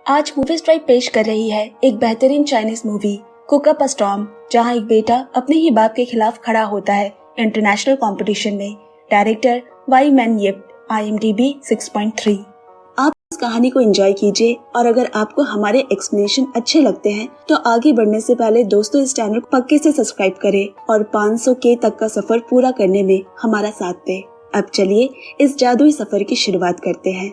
आज movie strike पेश कर रही है एक बेहतरीन चाइनीज मूवी कुक अप अ स्टॉर्म, जहां एक बेटा अपने ही बाप के खिलाफ खड़ा होता है इंटरनेशनल कंपटीशन में। Director Y man Yelp, IMDb 6.3। आप इस कहानी को एंजॉय कीजिए और अगर आपको हमारे एक्सप्लेनेशन अच्छे लगते हैं तो आगे बढ़ने से पहले दोस्तों इस चैनल को पक्के से सब्सक्राइब करें और 500K तक का सफर पूरा करने में हमारा साथ दें। अब चलिए इस जादुई सफर की शुरुआत करते हैं।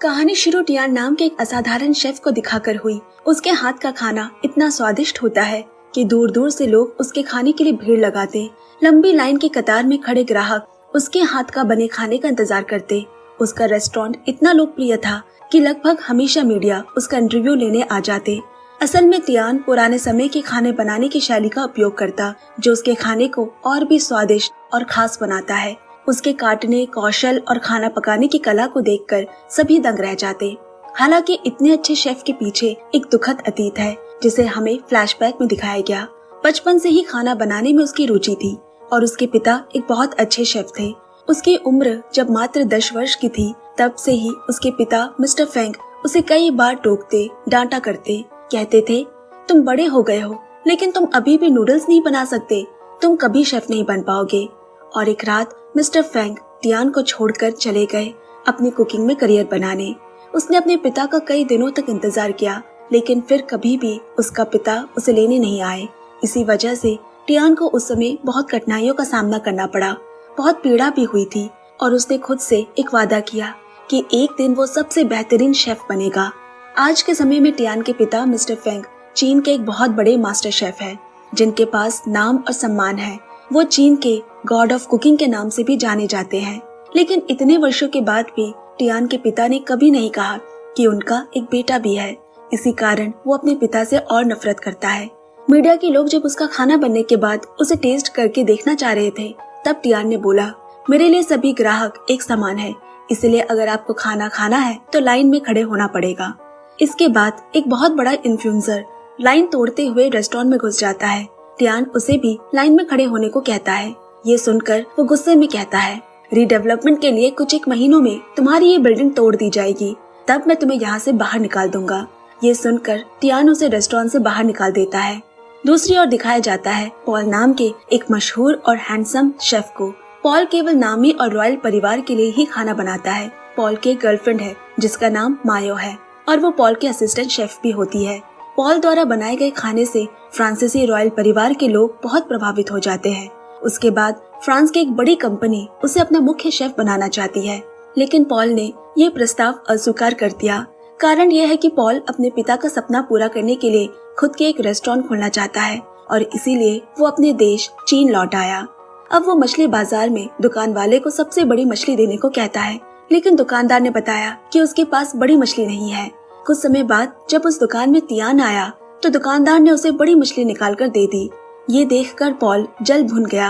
कहानी शुरू टियान नाम के एक असाधारण शेफ को दिखाकर हुई। उसके हाथ का खाना इतना स्वादिष्ट होता है कि दूर दूर से लोग उसके खाने के लिए भीड़ लगाते। लंबी लाइन की कतार में खड़े ग्राहक उसके हाथ का बने खाने का इंतजार करते। उसका रेस्टोरेंट इतना लोकप्रिय था कि लगभग हमेशा मीडिया उसका इंटरव्यू लेने आ जाते। असल में टियान पुराने समय के खाने बनाने की शैली का उपयोग करता, जो उसके खाने को और भी स्वादिष्ट और खास बनाता है। उसके काटने, कौशल और खाना पकाने की कला को देखकर सभी दंग रह जाते। हालांकि इतने अच्छे शेफ के पीछे एक दुखद अतीत है, जिसे हमें फ्लैशबैक में दिखाया गया। बचपन से ही खाना बनाने में उसकी रुचि थी और उसके पिता एक बहुत अच्छे शेफ थे। उसकी उम्र जब मात्र 10 वर्ष की थी, तब से ही उसके पिता मिस्टर फेंग उसे कई बार टोकते, डांटा करते। कहते थे, तुम बड़े हो गए हो, लेकिन तुम अभी भी नूडल्स नहीं बना सकते, तुम कभी शेफ नहीं बन पाओगे। और एक रात मिस्टर फेंग टियान को छोड़कर चले गए अपनी कुकिंग में करियर बनाने। उसने अपने पिता का कई दिनों तक इंतजार किया, लेकिन फिर कभी भी उसका पिता उसे लेने नहीं आए। इसी वजह से टियान को उस समय बहुत कठिनाइयों का सामना करना पड़ा। बहुत पीड़ा भी हुई थी और उसने खुद से एक वादा किया कि एक दिन वो सबसे बेहतरीन शेफ बनेगा। आज के समय में टियान के पिता मिस्टर फेंग चीन के एक बहुत बड़े मास्टर शेफ है, जिनके पास नाम और सम्मान है। वो चीन के गॉड ऑफ कुकिंग के नाम से भी जाने जाते हैं। लेकिन इतने वर्षों के बाद भी टियान के पिता ने कभी नहीं कहा कि उनका एक बेटा भी है। इसी कारण वो अपने पिता से और नफरत करता है। मीडिया के लोग जब उसका खाना बनने के बाद उसे टेस्ट करके देखना चाह रहे थे, तब टियान ने बोला, मेरे लिए सभी ग्राहक एक समान है, इसलिए अगर आपको खाना खाना है तो लाइन में खड़े होना पड़ेगा। इसके बाद एक बहुत बड़ा इन्फ्लुएंसर लाइन तोड़ते हुए रेस्टोरेंट में घुस जाता है। टियान उसे भी लाइन में खड़े होने को कहता है। ये सुनकर वो गुस्से में कहता है, रीडेवलपमेंट के लिए कुछ एक महीनों में तुम्हारी ये बिल्डिंग तोड़ दी जाएगी, तब मैं तुम्हें यहाँ से बाहर निकाल दूंगा। ये सुनकर टियान उसे रेस्टोरेंट से बाहर निकाल देता है। दूसरी ओर दिखाया जाता है पॉल नाम के एक मशहूर और हैंडसम शेफ को। पॉल केवल नामी और रॉयल परिवार के लिए ही खाना बनाता है। पॉल की गर्लफ्रेंड है जिसका नाम मायो है और वो पॉल के असिस्टेंट शेफ भी होती है। पॉल द्वारा बनाए गए खाने से फ्रांसीसी रॉयल परिवार के लोग बहुत प्रभावित हो जाते हैं। उसके बाद फ्रांस की एक बड़ी कंपनी उसे अपना मुख्य शेफ बनाना चाहती है, लेकिन पॉल ने यह प्रस्ताव अस्वीकार कर दिया। कारण यह है कि पॉल अपने पिता का सपना पूरा करने के लिए खुद के एक रेस्टोरेंट खोलना चाहता है और इसीलिए वो अपने देश चीन लौट आया। अब वो मछली बाजार में दुकान वाले को सबसे बड़ी मछली देने को कहता है, लेकिन दुकानदार ने बताया कि उसके पास बड़ी मछली नहीं है। कुछ समय बाद जब उस दुकान में टियान आया तो दुकानदार ने उसे बड़ी मछली निकाल कर दे दी। ये देखकर पॉल जल भुन गया।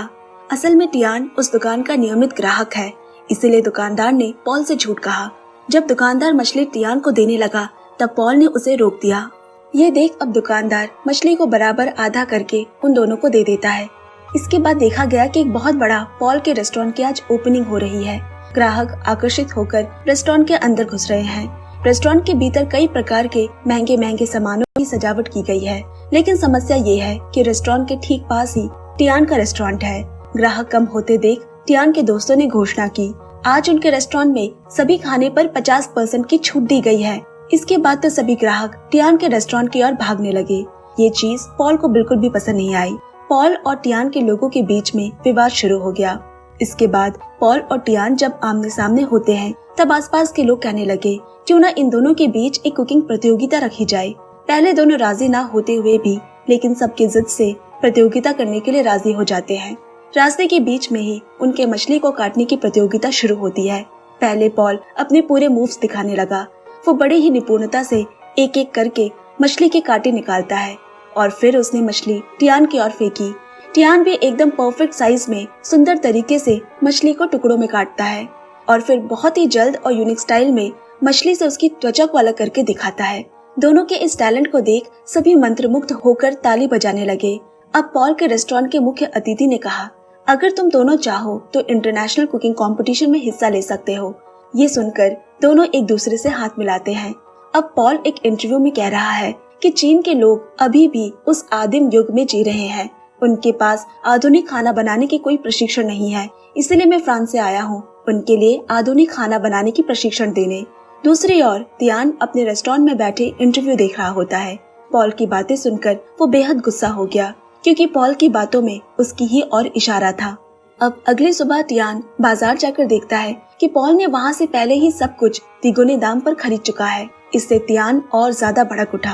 असल में टियान उस दुकान का नियमित ग्राहक है, इसीलिए दुकानदार ने पॉल से झूठ कहा। जब दुकानदार मछली टियान को देने लगा तब पॉल ने उसे रोक दिया। ये देख अब दुकानदार मछली को बराबर आधा करके उन दोनों को दे देता है। इसके बाद देखा गया कि एक बहुत बड़ा पॉल के रेस्टोरेंट की आज ओपनिंग हो रही है। ग्राहक आकर्षित होकर रेस्टोरेंट के अंदर घुस रहे हैं। रेस्टोरेंट के भीतर कई प्रकार के महंगे महंगे सामानों की सजावट की गई है, लेकिन समस्या ये है कि रेस्टोरेंट के ठीक पास ही टियान का रेस्टोरेंट है। ग्राहक कम होते देख टियान के दोस्तों ने घोषणा की, आज उनके रेस्टोरेंट में सभी खाने पर 50% की छूट दी गई है। इसके बाद तो सभी ग्राहक टियान के रेस्टोरेंट की ओर भागने लगे। ये चीज पॉल को बिल्कुल भी पसंद नहीं आई। पॉल और टियान के लोगों के बीच में विवाद शुरू हो गया। इसके बाद पॉल और टियान जब आमने सामने होते हैं, तब आसपास के लोग कहने लगे क्यों न इन दोनों के बीच एक कुकिंग प्रतियोगिता रखी जाए। पहले दोनों राजी ना होते हुए भी लेकिन सबकी जिद से प्रतियोगिता करने के लिए राजी हो जाते हैं। रास्ते के बीच में ही उनके मछली को काटने की प्रतियोगिता शुरू होती है। पहले पॉल अपने पूरे मूव्स दिखाने लगा। वो बड़े ही निपुणता से एक एक करके मछली के कांटे निकालता है और फिर उसने मछली टियान की ओर फेंकी। टियान भी एकदम परफेक्ट साइज में सुंदर तरीके से मछली को टुकड़ों में काटता है और फिर बहुत ही जल्द और यूनिक स्टाइल में मछली से उसकी त्वचा को अलग करके दिखाता है। दोनों के इस टैलेंट को देख सभी मंत्रमुग्ध होकर ताली बजाने लगे। अब पॉल के रेस्टोरेंट के मुख्य अतिथि ने कहा, अगर तुम दोनों चाहो तो इंटरनेशनल कुकिंग कंपटीशन में हिस्सा ले सकते हो। ये सुनकर दोनों एक दूसरे से हाथ मिलाते हैं अब पॉल एक इंटरव्यू में कह रहा है कि चीन के लोग अभी भी उस आदिम युग में जी रहे हैं। उनके पास आधुनिक खाना बनाने की कोई प्रशिक्षण नहीं है, इसलिए मैं फ्रांस से आया हूँ उनके लिए आधुनिक खाना बनाने की प्रशिक्षण देने। दूसरी ओर तियान अपने रेस्टोरेंट में बैठे इंटरव्यू देख रहा होता है। पॉल की बातें सुनकर वो बेहद गुस्सा हो गया, क्योंकि पॉल की बातों में उसकी ही और इशारा था। अब अगली सुबह तियान बाजार जाकर देखता है कि पॉल ने वहाँ से पहले ही सब कुछ तिगुने दाम पर खरीद चुका है। इससे तियान और ज्यादा भड़क उठा।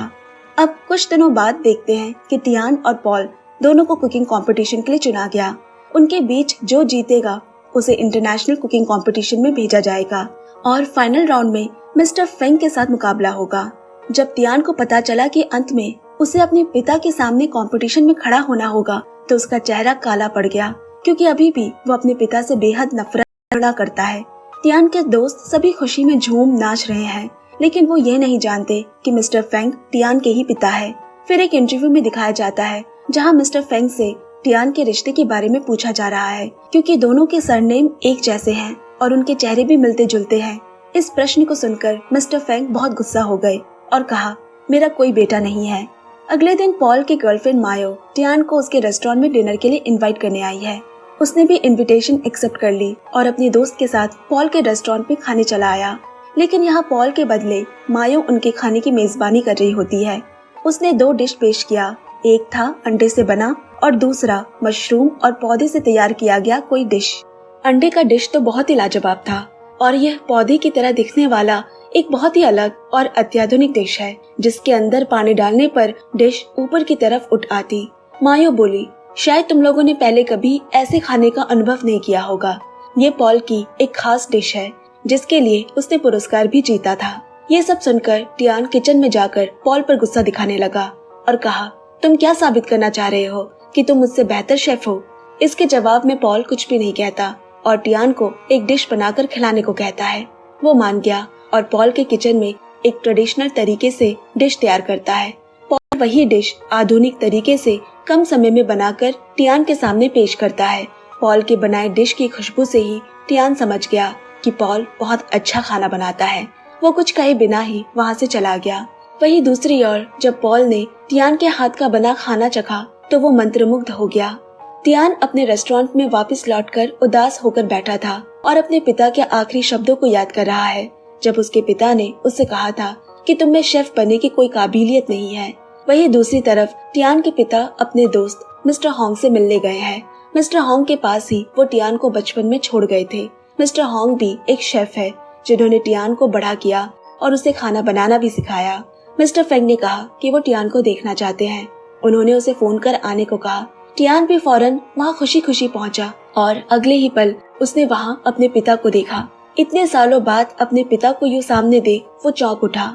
अब कुछ दिनों बाद देखते हैं कि तियान और पॉल दोनों को कुकिंग कंपटीशन के लिए चुना गया। उनके बीच जो जीतेगा उसे इंटरनेशनल कुकिंग कंपटीशन में भेजा जाएगा और फाइनल राउंड में मिस्टर फेंग के साथ मुकाबला होगा। जब तियान को पता चला कि अंत में उसे अपने पिता के सामने कंपटीशन में खड़ा होना होगा, तो उसका चेहरा काला पड़ गया, क्योंकि अभी भी वो अपने पिता से बेहद नफरत करता है। तियान के दोस्त सभी खुशी में झूम नाच रहे हैं, लेकिन वो ये नहीं जानते कि मिस्टर फेंग तियान के ही पिता है। फिर एक इंटरव्यू में दिखाया जाता है जहाँ मिस्टर फेंग से तियान के रिश्ते के बारे में पूछा जा रहा है, क्योंकि दोनों के सरनेम एक जैसे हैं और उनके चेहरे भी मिलते जुलते हैं। इस प्रश्न को सुनकर मिस्टर फेंग बहुत गुस्सा हो गए और कहा, मेरा कोई बेटा नहीं है। अगले दिन पॉल की गर्लफ्रेंड मायो तियान को उसके रेस्टोरेंट में डिनर के लिए इनवाइट करने आई है। उसने भी इनविटेशन एक्सेप्ट कर ली और अपने दोस्त के साथ पॉल के रेस्टोरेंट में खाने चला आया। लेकिन यहाँ पॉल के बदले मायो उनके खाने की मेजबानी कर रही होती है। उसने 2 डिश पेश किया। एक था अंडे से बना और दूसरा मशरूम और पौधे से तैयार किया गया कोई डिश। अंडे का डिश तो बहुत ही लाजवाब था और यह पौधे की तरह दिखने वाला एक बहुत ही अलग और अत्याधुनिक डिश है, जिसके अंदर पानी डालने पर डिश ऊपर की तरफ उठ आती। मायो बोली, शायद तुम लोगों ने पहले कभी ऐसे खाने का अनुभव नहीं किया होगा। ये पॉल की एक खास डिश है जिसके लिए उसने पुरस्कार भी जीता था। ये सब सुनकर तियान किचन में जाकर पॉल पर गुस्सा दिखाने लगा और कहा, तुम क्या साबित करना चाह रहे हो कि तुम मुझसे बेहतर शेफ हो? इसके जवाब में पॉल कुछ भी नहीं कहता और तियान को एक डिश बनाकर खिलाने को कहता है। वो मान गया और पॉल के किचन में एक ट्रेडिशनल तरीके से डिश तैयार करता है। पॉल वही डिश आधुनिक तरीके से कम समय में बनाकर तियान के सामने पेश करता है। पॉल के बनाए डिश की खुशबू से ही तियान समझ गया कि पॉल बहुत अच्छा खाना बनाता है। वो कुछ कहे बिना ही वहाँ से चला गया। वहीं दूसरी ओर जब पॉल ने तियान के हाथ का बना खाना चखा तो वो मंत्रमुग्ध हो गया। तियान अपने रेस्टोरेंट में वापस लौटकर उदास होकर बैठा था और अपने पिता के आखिरी शब्दों को याद कर रहा है, जब उसके पिता ने उससे कहा था कि तुम में शेफ बनने की कोई काबिलियत नहीं है। वहीं दूसरी तरफ तियान के पिता अपने दोस्त मिस्टर होंग से मिलने गए हैं। मिस्टर होंग के पास ही वो तियान को बचपन में छोड़ गए थे। मिस्टर होंग भी एक शेफ है जिन्होंने तियान को बड़ा किया और उसे खाना बनाना भी सिखाया। मिस्टर फेंग ने कहा कि वो तियान को देखना चाहते हैं। उन्होंने उसे फोन कर आने को कहा। तियान भी फौरन वहाँ खुशी खुशी पहुँचा और अगले ही पल उसने वहाँ अपने पिता को देखा। इतने सालों बाद अपने पिता को यूँ सामने देख वो चौंक उठा।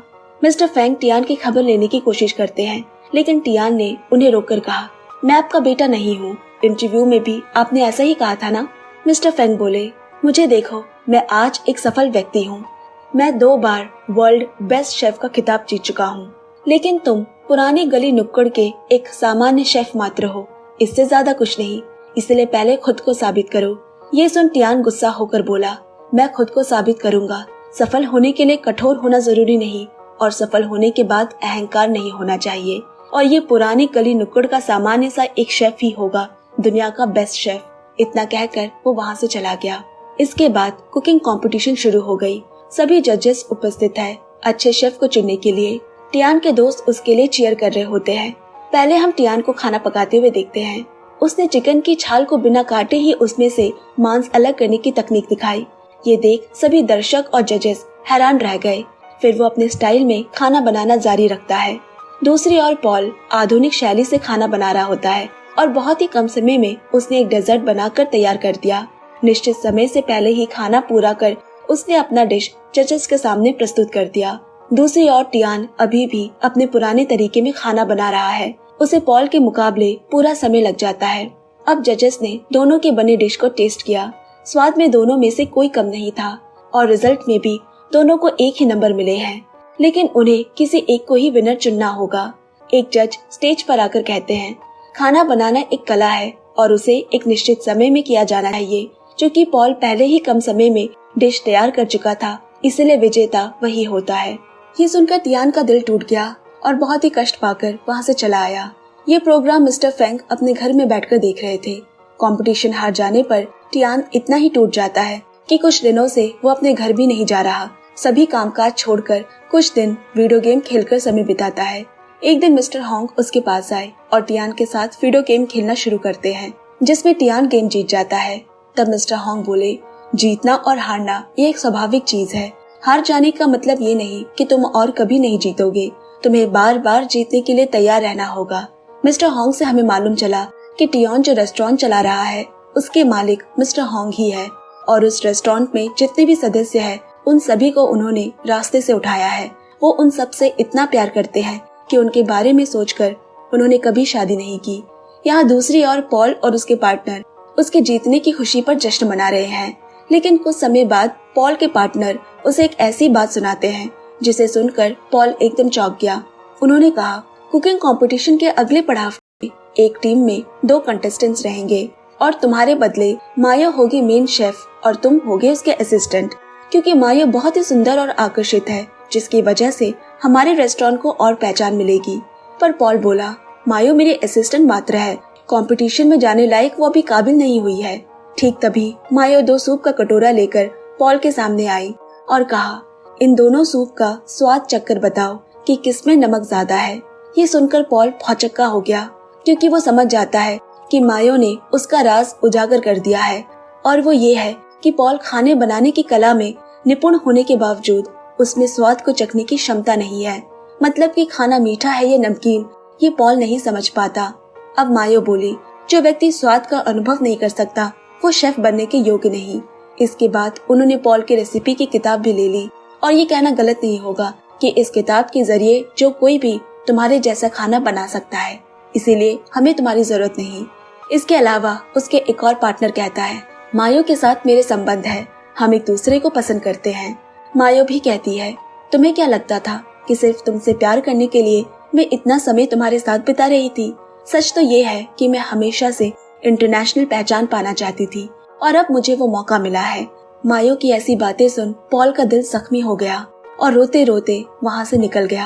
मिस्टर फेंग तियान की खबर लेने की कोशिश करते हैं, लेकिन तियान ने उन्हें रोककर कहा, मैं आपका बेटा नहीं हूँ। इंटरव्यू में भी आपने ऐसा ही कहा था ना? मिस्टर फेंग बोले, मुझे देखो, मैं आज एक सफल व्यक्ति हूँ। मैं 2 बार वर्ल्ड बेस्ट शेफ का खिताब जीत चुका हूँ, लेकिन तुम पुराने गली नुक्कड़ के एक सामान्य शेफ मात्र हो, इससे ज्यादा कुछ नहीं। इसलिए पहले खुद को साबित करो। ये सुन तियान गुस्सा होकर बोला, मैं खुद को साबित करूंगा। सफल होने के लिए कठोर होना जरूरी नहीं और सफल होने के बाद अहंकार नहीं होना चाहिए। और ये पुरानी गली नुक्कड़ का सामान्य सा एक शेफ ही होगा, दुनिया का बेस्ट शेफ। इतना कहकर वो वहाँ से चला गया। इसके बाद कुकिंग कंपटीशन शुरू हो गई। सभी जजेस उपस्थित है अच्छे शेफ को चुनने के लिए। तियान के दोस्त उसके लिए चीयर कर रहे होते हैं। पहले हम तियान को खाना पकाते हुए देखते हैं। उसने चिकन की छाल को बिना काटे ही उसमें से मांस अलग करने की तकनीक दिखाई। ये देख सभी दर्शक और जजेस हैरान रह गए। फिर वो अपने स्टाइल में खाना बनाना जारी रखता है। दूसरी ओर पॉल आधुनिक शैली से खाना बना रहा होता है और बहुत ही कम समय में उसने एक डेजर्ट बनाकर तैयार कर दिया। निश्चित समय से पहले ही खाना पूरा कर उसने अपना डिश जजेस के सामने प्रस्तुत कर दिया। दूसरी ओर तियान अभी भी अपने पुराने तरीके में खाना बना रहा है। उसे पॉल के मुकाबले पूरा समय लग जाता है। अब जजेस ने दोनों के बने डिश को टेस्ट किया। स्वाद में दोनों में से कोई कम नहीं था और रिजल्ट में भी दोनों को एक ही नंबर मिले हैं, लेकिन उन्हें किसी एक को ही विनर चुनना होगा। एक जज स्टेज पर आकर कहते हैं, खाना बनाना एक कला है और उसे एक निश्चित समय में किया जाना चाहिए। क्योंकि पॉल पहले ही कम समय में डिश तैयार कर चुका था, इसलिए विजेता वही होता है। ये सुनकर टियान का दिल टूट गया और बहुत ही कष्ट पाकर वहाँ से चला आया। ये प्रोग्राम मिस्टर फेंग अपने घर में बैठकर देख रहे थे। कंपटीशन हार जाने पर टियान इतना ही टूट जाता है कि कुछ दिनों से वो अपने घर भी नहीं जा रहा। सभी कामकाज छोड़कर कुछ दिन वीडियो गेम खेलकर समय बिताता है। एक दिन मिस्टर होंग उसके पास आए और टियान के साथ वीडियो गेम खेलना शुरू करते हैं, जिसमें टियान गेम जीत जाता है। तब मिस्टर होंग बोले, जीतना और हारना ये एक स्वाभाविक चीज है। हार जाने का मतलब ये नहीं कि तुम और कभी नहीं जीतोगे, तुम्हें बार बार जीतने के लिए तैयार रहना होगा। मिस्टर होंग से हमें मालूम चला कि टियान जो रेस्टोरेंट चला रहा है उसके मालिक मिस्टर होंग ही है और उस रेस्टोरेंट में जितने भी सदस्य हैं उन सभी को उन्होंने रास्ते से उठाया है। वो उन सब से इतना प्यार करते हैं कि उनके बारे में सोचकर उन्होंने कभी शादी नहीं की। यहाँ दूसरी ओर पॉल और उसके पार्टनर उसके जीतने की खुशी पर जश्न मना रहे हैं, लेकिन कुछ समय बाद पॉल के पार्टनर उसे एक ऐसी बात सुनाते हैं जिसे सुनकर पॉल एकदम चौंक गया। उन्होंने कहा, कुकिंग कंपटीशन के अगले पड़ाव में एक टीम में 2 कंटेस्टेंट्स रहेंगे और तुम्हारे बदले माया होगी मेन शेफ और तुम होगे उसके असिस्टेंट, क्योंकि माया बहुत ही सुंदर और आकर्षित है, जिसकी वजह से हमारे रेस्टोरेंट को और पहचान मिलेगी। पर पॉल बोला, माया मेरी असिस्टेंट मात्र है, कंपटीशन में जाने लायक वो अभी काबिल नहीं हुई है। ठीक तभी माया 2 सूप का कटोरा लेकर पॉल के सामने आई और कहा, इन दोनों सूप का स्वाद चखकर बताओ कि किसमें नमक ज्यादा है। ये सुनकर पॉल भौचक्का हो गया, क्योंकि वो समझ जाता है कि माया ने उसका राज उजागर कर दिया है, और वो ये है कि पॉल खाने बनाने की कला में निपुण होने के बावजूद उसमें स्वाद को चखने की क्षमता नहीं है। मतलब कि खाना मीठा है या नमकीन, ये पॉल नहीं समझ पाता। अब माया बोली, जो व्यक्ति स्वाद का अनुभव नहीं कर सकता वो शेफ बनने के योग्य नहीं। इसके बाद उन्होंने पॉल की रेसिपी की किताब भी ले ली, और ये कहना गलत नहीं होगा कि इस किताब के जरिए जो कोई भी तुम्हारे जैसा खाना बना सकता है, इसीलिए हमें तुम्हारी जरूरत नहीं। इसके अलावा उसके एक और पार्टनर कहता है, माया के साथ मेरे संबंध है, हम एक दूसरे को पसंद करते हैं। माया भी कहती है, तुम्हें क्या लगता था कि सिर्फ तुमसे प्यार करने के लिए मैं इतना समय तुम्हारे साथ बिता रही थी? सच तो ये है कि मैं हमेशा से इंटरनेशनल पहचान पाना चाहती थी और अब मुझे वो मौका मिला है। माया की ऐसी बातें सुन पॉल का दिल जख्मी हो गया और रोते रोते वहाँ से निकल गया।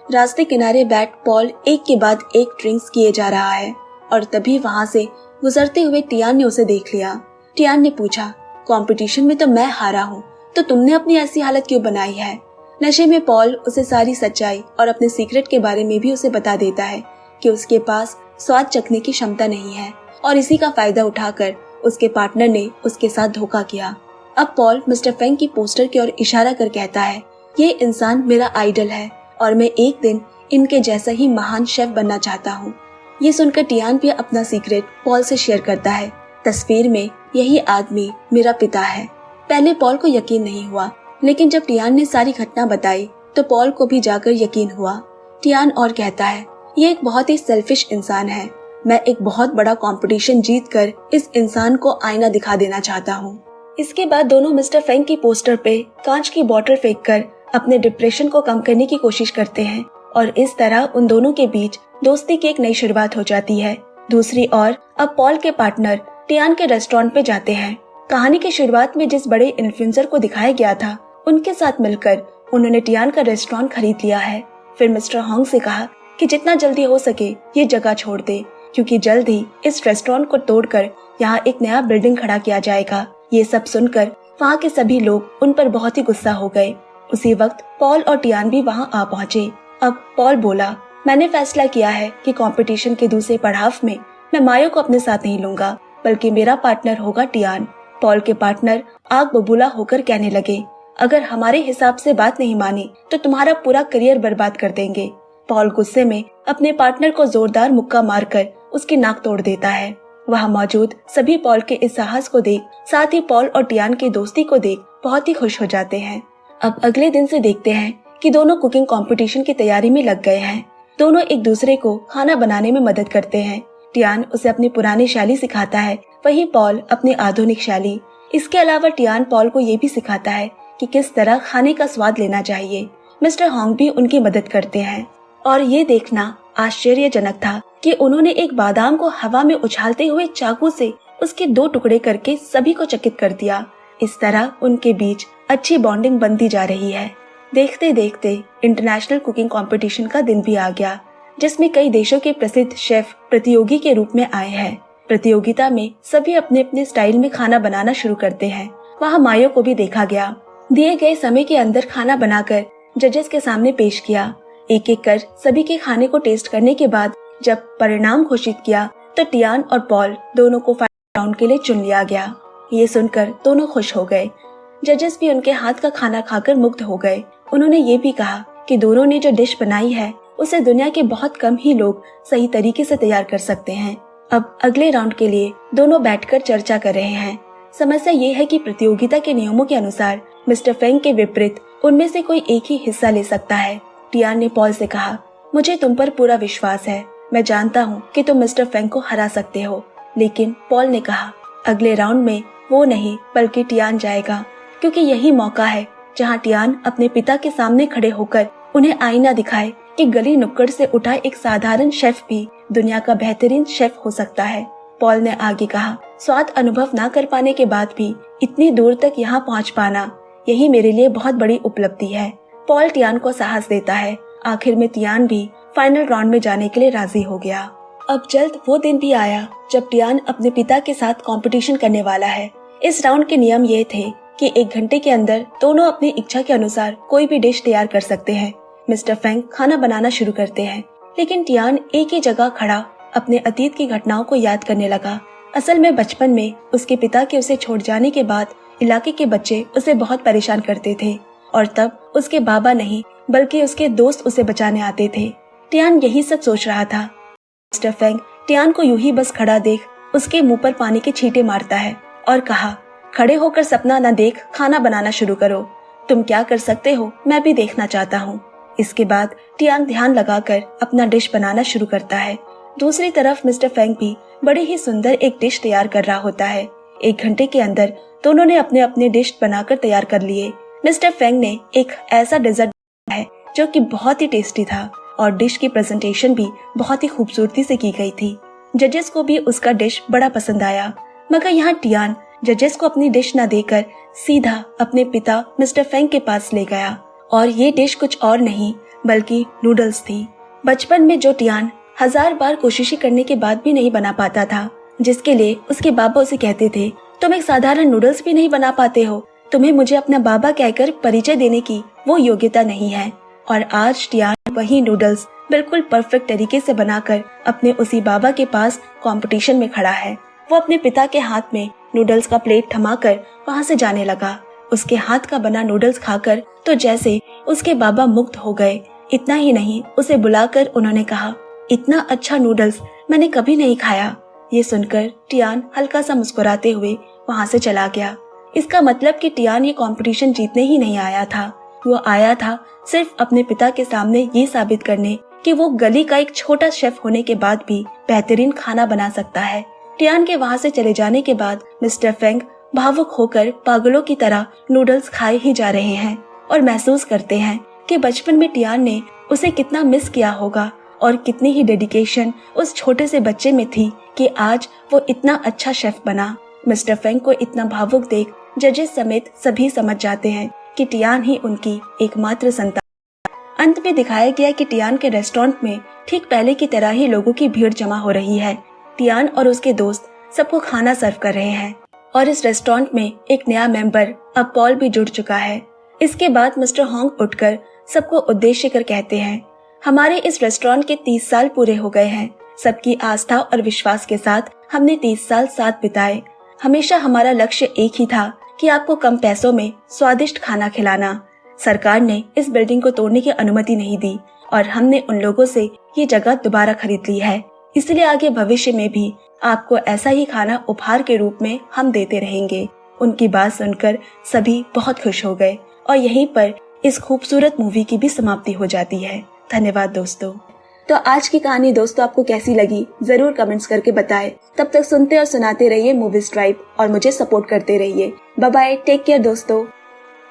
रास्ते किनारे बैठ पॉल एक के बाद एक ड्रिंक्स किए जा रहा है और तभी वहाँ से गुजरते हुए टियान ने उसे देख लिया। टियान ने पूछा, कंपटीशन में तो मैं हारा हूँ, तो तुमने अपनी ऐसी हालत क्यों बनाई है? नशे में पॉल उसे सारी सच्चाई और अपने सीक्रेट के बारे में भी उसे बता देता है कि उसके पास स्वाद चखने की क्षमता नहीं है और इसी का फायदा उठाकर उसके पार्टनर ने उसके साथ धोखा किया। अब पॉल मिस्टर फेंग की पोस्टर की ओर इशारा कर कहता है, ये इंसान मेरा आइडल है और मैं एक दिन इनके जैसा ही महान शेफ बनना चाहता हूँ। ये सुनकर टियान भी अपना सीक्रेट पॉल से शेयर करता है। तस्वीर में यही आदमी मेरा पिता है। पहले पॉल को यकीन नहीं हुआ, लेकिन जब टियान ने सारी घटना बताई तो पॉल को भी जाकर यकीन हुआ। टियान और कहता है, ये एक बहुत ही सेल्फिश इंसान है। मैं एक बहुत बड़ा कंपटीशन जीतकर इस इंसान को आईना दिखा देना चाहता हूँ। इसके बाद दोनों मिस्टर फेंग की पोस्टर पे कांच की बोतल फेंककर अपने डिप्रेशन को कम करने की कोशिश करते हैं और इस तरह उन दोनों के बीच दोस्ती की एक नई शुरुआत हो जाती है। दूसरी ओर अब पॉल के पार्टनर टियान के रेस्टोरेंट पे जाते हैं। कहानी की शुरुआत में जिस बड़े इन्फ्लुएंसर को दिखाया गया था, उनके साथ मिलकर उन्होंने टियान का रेस्टोरेंट खरीद लिया है। फिर मिस्टर होंग से कहा कि जितना जल्दी हो सके ये जगह छोड़ दे, क्योंकि जल्द ही इस रेस्टोरेंट को तोड़कर यहाँ एक नया बिल्डिंग खड़ा किया जाएगा। ये सब सुनकर वहाँ के सभी लोग उन पर बहुत ही गुस्सा हो गए। उसी वक्त पॉल और टियान भी वहाँ आ पहुँचे। अब पॉल बोला, मैंने फैसला किया है कि कंपटीशन के दूसरे पड़ाव में मैं माया को अपने साथ नहीं लूंगा, बल्कि मेरा पार्टनर होगा टियान। पॉल के पार्टनर आग बबूला होकर कहने लगे, अगर हमारे हिसाब से बात नहीं मानी तो तुम्हारा पूरा करियर बर्बाद कर देंगे। पॉल गुस्से में अपने पार्टनर को जोरदार मुक्का मारकर उसकी नाक तोड़ देता है। वहाँ मौजूद सभी पॉल के इस साहस को देख, साथ ही पॉल और टियान की दोस्ती को देख बहुत ही खुश हो जाते हैं। अब अगले दिन से देखते हैं कि दोनों कुकिंग कंपटीशन की तैयारी में लग गए हैं। दोनों एक दूसरे को खाना बनाने में मदद करते हैं। टियान उसे अपनी पुरानी शैली सिखाता है, वहीं पॉल अपनी आधुनिक शैली। इसके अलावा टियान पॉल को ये भी सिखाता है कि किस तरह खाने का स्वाद लेना चाहिए। मिस्टर होंग भी उनकी मदद करते हैं और ये देखना आश्चर्यजनक था कि उन्होंने एक बादाम को हवा में उछालते हुए चाकू से उसके 2 टुकड़े करके सभी को चकित कर दिया। इस तरह उनके बीच अच्छी बॉन्डिंग बनती जा रही है। देखते देखते इंटरनेशनल कुकिंग कंपटीशन का दिन भी आ गया, जिसमें कई देशों के प्रसिद्ध शेफ प्रतियोगी के रूप में आए हैं। प्रतियोगिता में सभी अपने अपने स्टाइल में खाना बनाना शुरू करते हैं। वहाँ मायो को भी देखा गया। दिए गए समय के अंदर खाना बनाकर जजेस के सामने पेश किया। एक एक कर सभी के खाने को टेस्ट करने के बाद जब परिणाम घोषित किया तो टियान और पॉल दोनों को फाइनल राउंड के लिए चुन लिया गया। ये सुनकर दोनों खुश हो गए। जजेस भी उनके हाथ का खाना खाकर मुग्ध हो गए। उन्होंने ये भी कहा कि दोनों ने जो डिश बनाई है उसे दुनिया के बहुत कम ही लोग सही तरीके से तैयार कर सकते हैं। अब अगले राउंड के लिए दोनों बैठकर चर्चा कर रहे हैं। समस्या ये है कि प्रतियोगिता के नियमों के अनुसार मिस्टर फेंग के विपरीत उनमें से कोई एक ही हिस्सा ले सकता है। टियान ने पॉल से कहा, मुझे तुम पर पूरा विश्वास है। मैं जानता हूँ कि तुम मिस्टर फेंग को हरा सकते हो। लेकिन पॉल ने कहा, अगले राउंड में वो नहीं बल्कि टियान जाएगा, क्योंकि यही मौका है जहाँ टियान अपने पिता के सामने खड़े होकर उन्हें आईना दिखाए कि गली नुक्कड़ से उठा एक साधारण शेफ भी दुनिया का बेहतरीन शेफ हो सकता है। पॉल ने आगे कहा, स्वाद अनुभव न कर पाने के बाद भी इतनी दूर तक यहाँ पहुँच पाना, यही मेरे लिए बहुत बड़ी उपलब्धि है। पॉल टियान को साहस देता है। आखिर में टियान भी फाइनल राउंड में जाने के लिए राजी हो गया। अब जल्द वो दिन भी आया जब टियान अपने पिता के साथ कंपटीशन करने वाला है। इस राउंड के नियम ये थे कि 1 घंटे के अंदर दोनों अपनी इच्छा के अनुसार कोई भी डिश तैयार कर सकते हैं। मिस्टर फेंग खाना बनाना शुरू करते हैं, लेकिन टियान एक ही जगह खड़ा अपने अतीत की घटनाओं को याद करने लगा। असल में बचपन में उसके पिता के उसे छोड़ जाने के बाद इलाके के बच्चे उसे बहुत परेशान करते थे और तब उसके बाबा नहीं बल्कि उसके दोस्त उसे बचाने आते थे। टियान यही सब सोच रहा था। मिस्टर फेंग टियान को यूं ही बस खड़ा देख उसके मुंह पर पानी के छींटे मारता है और कहा, खड़े होकर सपना न देख, खाना बनाना शुरू करो। तुम क्या कर सकते हो मैं भी देखना चाहता हूँ। इसके बाद टियान ध्यान लगाकर अपना डिश बनाना शुरू करता है। दूसरी तरफ मिस्टर फेंग भी बड़ी ही सुंदर एक डिश तैयार कर रहा होता है। 1 घंटे के अंदर दोनों ने अपने अपने डिश बनाकर तैयार कर लिए। मिस्टर फेंग ने एक ऐसा डेजर्ट है जो कि बहुत ही टेस्टी था और डिश की प्रेजेंटेशन भी बहुत ही खूबसूरती से की गई थी। जजेस को भी उसका डिश बड़ा पसंद आया, मगर यहाँ टियान जजेस को अपनी डिश न देकर सीधा अपने पिता मिस्टर फेंग के पास ले गया और ये डिश कुछ और नहीं बल्कि नूडल्स थी। बचपन में जो टियान 1000 बार कोशिशें करने के बाद भी नहीं बना पाता था, जिसके लिए उसके बाबा उसे कहते थे, तुम एक साधारण नूडल्स भी नहीं बना पाते हो, तुम्हें मुझे अपना बाबा कहकर परिचय देने की वो योग्यता नहीं है। और आज टियान वही नूडल्स बिल्कुल परफेक्ट तरीके से बनाकर अपने उसी बाबा के पास कंपटीशन में खड़ा है। वो अपने पिता के हाथ में नूडल्स का प्लेट थमाकर वहाँ से जाने लगा। उसके हाथ का बना नूडल्स खाकर तो जैसे उसके बाबा मुग्ध हो गए। इतना ही नहीं, उसे बुलाकर उन्होंने कहा, इतना अच्छा नूडल्स मैंने कभी नहीं खाया। ये सुनकर टियान हल्का सा मुस्कुराते हुए वहाँ से चला गया। इसका मतलब कि टियान ये कंपटीशन जीतने ही नहीं आया था, वो आया था सिर्फ अपने पिता के सामने ये साबित करने कि वो गली का एक छोटा शेफ होने के बाद भी बेहतरीन खाना बना सकता है। टियान के वहाँ से चले जाने के बाद मिस्टर फेंग भावुक होकर पागलों की तरह नूडल्स खाए ही जा रहे हैं और महसूस करते हैं कि बचपन में टियान ने उसे कितना मिस किया होगा और कितनी ही डेडिकेशन उस छोटे से बच्चे में थी कि आज वो इतना अच्छा शेफ बना। मिस्टर फेंग को इतना भावुक देख जजेस समेत सभी समझ जाते हैं कि टियान ही उनकी एकमात्र संतान। अंत में दिखाया गया कि टियान के रेस्टोरेंट में ठीक पहले की तरह ही लोगों की भीड़ जमा हो रही है। टियान और उसके दोस्त सबको खाना सर्व कर रहे हैं और इस रेस्टोरेंट में एक नया मेंबर अब पॉल भी जुड़ चुका है। इसके बाद मिस्टर होंग उठकर सबको उद्देश्य कर कहते हैं, हमारे इस रेस्टोरेंट के 30 साल पूरे हो गए हैं। सबकी आस्था और विश्वास के साथ हमने 30 साल साथ बिताए। हमेशा हमारा लक्ष्य एक ही था कि आपको कम पैसों में स्वादिष्ट खाना खिलाना। सरकार ने इस बिल्डिंग को तोड़ने की अनुमति नहीं दी और हमने उन लोगों से ये जगह दोबारा खरीद ली है। इसलिए आगे भविष्य में भी आपको ऐसा ही खाना उपहार के रूप में हम देते रहेंगे। उनकी बात सुनकर सभी बहुत खुश हो गए और यहीं पर इस खूबसूरत मूवी की भी समाप्ति हो जाती है। धन्यवाद दोस्तों। तो आज की कहानी दोस्तों आपको कैसी लगी जरूर कमेंट्स करके बताएं। तब तक सुनते और सुनाते रहिए मूवीज ट्राइब और मुझे सपोर्ट करते रहिए। बाय बाय, टेक केयर दोस्तों।